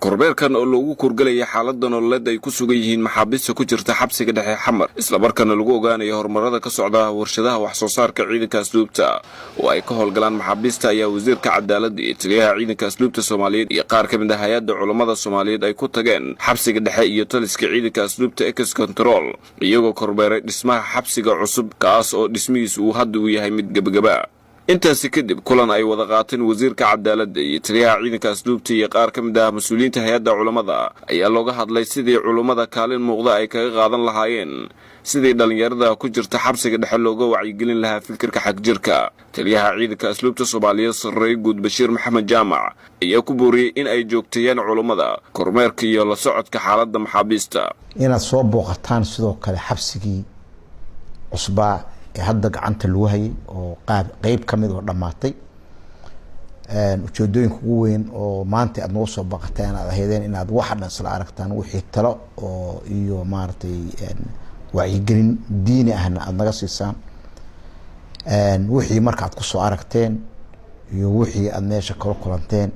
kormeerkan oo lagu kurgalaya xaaladda nololeed ay ku sugan yihiin maxaabiista ku jirta xabsiga dhexe xamar isla markaana lagu ogaanayo horumarada ka socda warshadaha wax soo saarka ciidanka asluubta oo ay ka howlgalaan maxaabiista ayaa wasiirka cadaaladda iyo taliyaha ciidanka asluubta Soomaaliyeed iyo qaar ka mid ah hay'adda culimada Soomaaliyeed ay ku tageen xabsiga dhexe iyo taliska ciidanka asluubta Ex Control iyagoo kormeeray dhismaha xabsiga cusub kaas oo dhismihiisu uu hadda u yahay mid gabagaba intaasi kadib kulan ay wada qaateen wasiirka cadaaladda iyo taliyaha ciidanka asluubta iyo qaar ka mid ah mas'uuliyiinta hay'adda culimada ayaa looga hadlay sidii culimada kaalin muuqda ay kaga qaadan lahaayeen sidii dhalinyarada ku jirta xabsiga dhexe looga wacyigelin lahaa fikirka xagjirka taliyaha ciidanka asluubta Soomaaliyeed Sarreey Guud Bashiir Maxamed Jaamac ayaa ku booriyay in ay joogteeyaan culimada kormeerka iyo la socodka xaaladda maxaabiista inaad soo booqataan sidoo kale xabsigii cusbaa hadda gacanta lagu hayay oo qayb ka mid oo dhamaatay ujeedooyinka ugu weyn oo maanta aad noo soo baqateen aad ahaydeen inaad wax dhan isla aragtaan wixii talo oo iyo maartay wacyigelin diini ahna aad naga siisaan wixii marka aad ku soo aragteen iyo wixii aad meesha kala kulanteen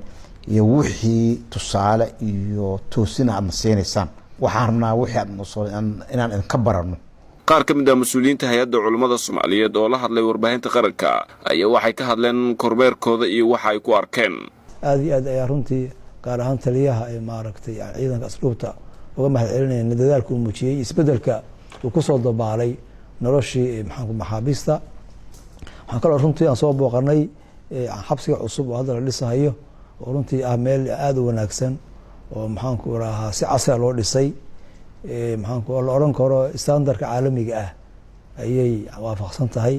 iyo wixii tusaale iyo toosin aad nasiinaysaan waxaan rabnaa wixii aad noo soo inaan idinka barano qaar ka mid ah mas'uuliyiinta hay'adda culimada Soomaaliyeed oo la hadlay warbaahinta qaranka ayaa waxay ka hadleen kormeerkooda iyo waxa ay ku arkeen aad iyo aad ayaa runtii gaar ahaan taliyaha ay maaragtay ciidanka asluubta uga mahadcelinayeen dadaalka uu muujiyay isbedelka uu ku soo dabaalay noloshii maxaabiista waxaan kaloo runtii aan soo booqanay xabsiga cusub oo hadda la dhisayo oo runtii ah meel aad u wanaagsan oo maxaan ku rahaa si casri loo dhisay maxaan ku oran karo standardka caalamiga ah ayay waafaqsan tahay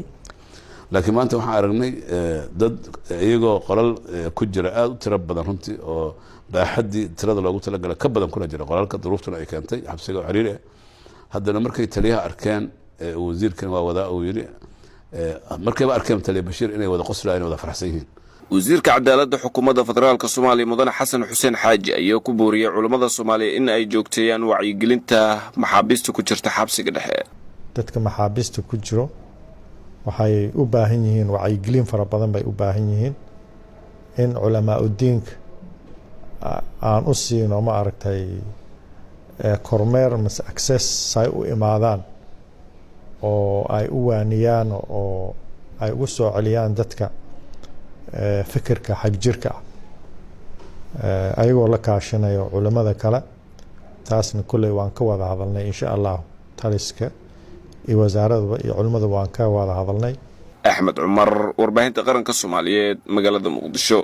laakiin maanta waxaan aragnay dad iyagoo qolal ku jira aad u tiro badan runtii oo baaxadii tirada loogu talagalay ka badan kuna jira qolalka duruuftuna ay keentay xabsiga xiriir haddana markay taliyaha arkeen wasiirkan waa wadaa uu yiri markay arkeen taliya Bashiir inay wada qoslayeen wada faraxsan yihiin wasiirka cadaaladda xukuumadda federaalka Soomaaliya Mudane Xasan Xuseen Xaaji ayaa ku booriyay culimada Soomaaliya in ay joogteeyaan wacyigelinta maxaabiista ku jirta xabsiga dhexe dadka maxaabiista ku jiro waxay u baahan yihiin wacyigelin fara badan bay u baahan yihiin in culamaa u diinka aan u siino ma aragtay kormeer mas access ay u imaadaan oo ay u waaniyaan oo ay ugu soo celiyaan dadka fikirka xagjirka ayagoo la kaashanayo culimada kale taasna kulay waan ka wada hadalnay insha Allah taliska iyo wasaaradda iyo culimada waan ka wada hadalnay Axmed Cumar warbaahinta qaranka Soomaaliyeed magaalada Muqdisho